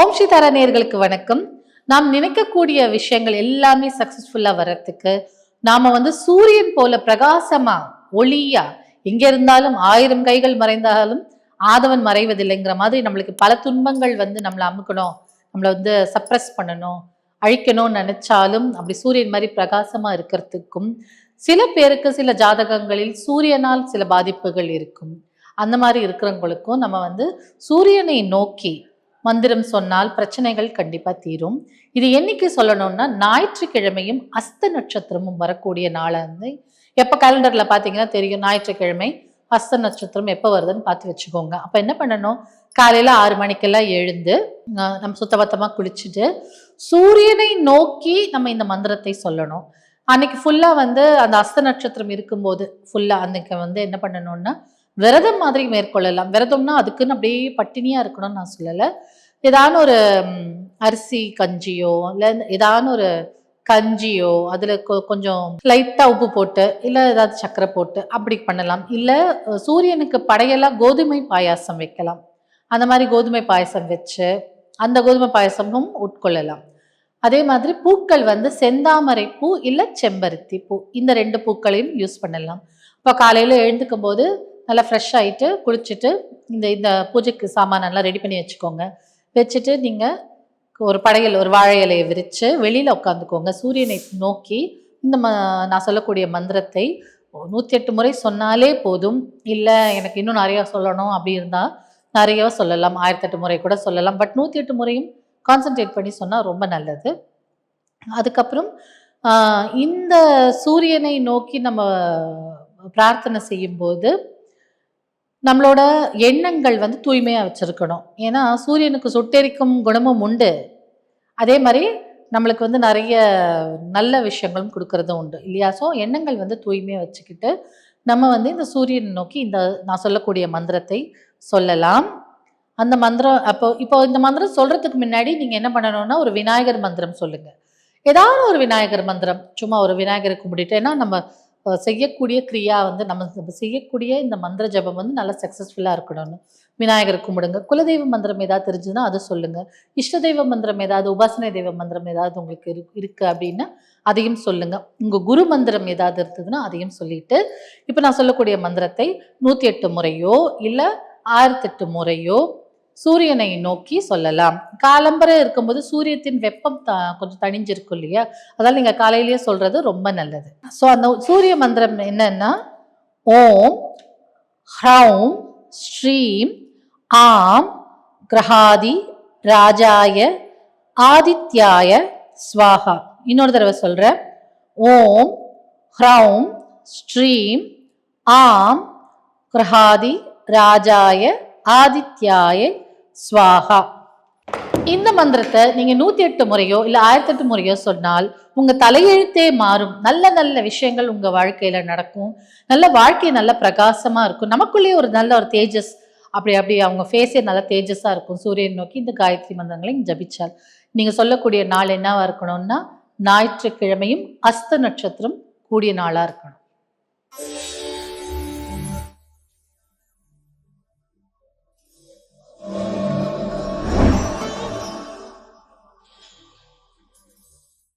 ஓம் ஸ்ரீ தாரா நேயர்களுக்கு வணக்கம். நாம் நினைக்கக்கூடிய விஷயங்கள் எல்லாமே சக்சஸ்ஃபுல்லா வர்றதுக்கு நாம சூரியன் போல பிரகாசமா ஒளியா எங்க இருந்தாலும் 1000 கைகள் மறைந்தாலும் ஆதவன் மறைவதில்லைங்கிற மாதிரி நம்மளுக்கு பல துன்பங்கள் நம்மளை அமுக்கணும், நம்மளை சப்ரஸ் பண்ணணும், அழிக்கணும்னு நினைச்சாலும் அப்படி சூரியன் மாதிரி பிரகாசமா இருக்கிறதுக்கும் சில பேருக்கு சில ஜாதகங்களில் சூரியனால் சில பாதிப்புகள் இருக்கும். அந்த மாதிரி இருக்கிறவங்களுக்கும் நம்ம சூரியனை நோக்கி மந்திரம் சொன்னால் பிரச்சனைகள் கண்டிப்பா தீரும். இது என்னைக்கு சொல்லணும்னா ஞாயிற்றுக்கிழமையும் அஸ்த நட்சத்திரமும் வரக்கூடிய நாளை எப்ப கேலண்டர்ல பாத்தீங்கன்னா தெரியும். ஞாயிற்றுக்கிழமை அஸ்த நட்சத்திரம் எப்ப வருதுன்னு பார்த்து வச்சுக்கோங்க. அப்ப என்ன பண்ணணும், காலையில 6 மணிக்கெல்லாம் எழுந்து நம்ம சுத்தபத்தமா குளிச்சுட்டு சூரியனை நோக்கி நம்ம இந்த மந்திரத்தை சொல்லணும். அன்னைக்கு ஃபுல்லா அந்த அஸ்த நட்சத்திரம் இருக்கும்போது ஃபுல்லா அன்னைக்கு என்ன பண்ணணும்னா விரதம் மாதிரி மேற்கொள்ளலாம். விரதம்னா அதுக்குன்னு அப்படியே பட்டினியா இருக்கணும்னு நான் சொல்லலை. ஏதான ஒரு அரிசி கஞ்சியோ இல்லை ஏதான ஒரு கஞ்சியோ அதுல கொஞ்சம் லைட்டா உப்பு போட்டு இல்லை ஏதாவது சர்க்கரை போட்டு அப்படி பண்ணலாம். இல்லை சூரியனுக்கு படையெல்லாம் கோதுமை பாயாசம் வைக்கலாம். அந்த மாதிரி கோதுமை பாயசம் வச்சு அந்த கோதுமை பாயசமும் உட்கொள்ளலாம். அதே மாதிரி பூக்கள் செந்தாமரை பூ இல்லை செம்பருத்தி பூ, இந்த 2 பூக்களையும் யூஸ் பண்ணலாம். இப்போ காலையில எழுந்துக்கும் போது நல்லா ஃப்ரெஷ் ஆகிட்டு குளிச்சுட்டு இந்த பூஜைக்கு சாமானெல்லாம் ரெடி பண்ணி வச்சுக்கோங்க. வச்சுட்டு நீங்கள் ஒரு படையல் ஒரு வாழை இலையை விரித்து வெளியில் உட்காந்துக்கோங்க. சூரியனை நோக்கி நான் சொல்லக்கூடிய மந்திரத்தை 108 முறை சொன்னாலே போதும். இல்லை எனக்கு இன்னும் நிறையா சொல்லணும் அப்படி இருந்தால் நிறையா சொல்லலாம், 1008 முறை கூட சொல்லலாம். பட் 108 முறையும் கான்சன்ட்ரேட் பண்ணி சொன்னால் ரொம்ப நல்லது. அதுக்கப்புறம் இந்த சூரியனை நோக்கி நம்ம பிரார்த்தனை செய்யும்போது நம்மளோட எண்ணங்கள் தூய்மையா வச்சிருக்கணும். ஏன்னா சூரியனுக்கு சுட்டெரிக்கும் குணமும் உண்டு, அதே மாதிரி நம்மளுக்கு நிறைய நல்ல விஷயங்களும் கொடுக்கறதும் உண்டு இல்லையா? ஸோ எண்ணங்கள் தூய்மையா வச்சுக்கிட்டு நம்ம இந்த சூரியனை நோக்கி நான் சொல்லக்கூடிய மந்திரத்தை சொல்லலாம். அந்த மந்திரம் இப்போ இந்த மந்திரம் சொல்றதுக்கு முன்னாடி நீங்க என்ன பண்ணணும்னா ஒரு விநாயகர் மந்திரம் சொல்லுங்க. ஏதாவது ஒரு விநாயகர் மந்திரம், சும்மா ஒரு விநாயகரை கும்பிட்டுட்டு, ஏன்னா நம்ம செய்யக்கூடிய கிரியா நம்ம செய்யக்கூடிய இந்த மந்திர ஜபம் நல்லா சக்சஸ்ஃபுல்லா இருக்கணும்னு விநாயகர் கும்பிடுங்க. குலதெய்வ மந்திரம் ஏதாவது தெரிஞ்சுன்னா அதை சொல்லுங்க. இஷ்ட தெய்வ மந்திரம் ஏதாவது, உபாசனை தெய்வ மந்திரம் ஏதாவது உங்களுக்கு இருக்கு அப்படின்னா அதையும் சொல்லுங்க. உங்க குரு மந்திரம் ஏதாவது இருந்ததுன்னா அதையும் சொல்லிட்டு இப்ப நான் சொல்லக்கூடிய மந்திரத்தை 108 முறையோ இல்ல 1008 முறையோ சூரியனை நோக்கி சொல்லலாம். காலம்பரை இருக்கும்போது சூரியத்தின் வெப்பம் கொஞ்சம் தணிஞ்சிருக்கும் இல்லையா? அதால நீங்க காலையிலேயே சொல்றது ரொம்ப நல்லது. ஸோ அந்த சூரிய மந்திரம் என்னன்னா ஓம் ஹ்ரௌம் ஸ்ரீம் ஆம் கிரஹாதி ராஜாய ஆதித்யாய ஸ்வாஹா. இன்னொரு தடவை சொல்றேன். ஓம் ஹ்ரௌம் ஸ்ரீம் ஆம் கிரஹாதி ராஜாய ஆதித்யாய ஸ்வாஹா. இந்த மந்திரத்தை நீங்க 108 முறையோ இல்ல 1008 முறையோ சொன்னால் உங்க தலையெழுத்தே மாறும். நல்ல நல்ல விஷயங்கள் உங்க வாழ்க்கையில நடக்கும். நல்ல வாழ்க்கை நல்ல பிரகாசமா இருக்கும். நமக்குள்ளேயே ஒரு நல்ல ஒரு தேஜஸ், அப்படி அவங்க ஃபேஸே நல்ல தேஜஸா இருக்கும். சூரியன் நோக்கி இந்த காயத்ரி மந்திரங்களை ஜபிச்சால் நீங்க சொல்லக்கூடிய நாள் என்னவா இருக்கணும்னா ஞாயிற்றுக்கிழமையும் அஸ்த நட்சத்திரம் கூடிய நாளா இருக்கணும்.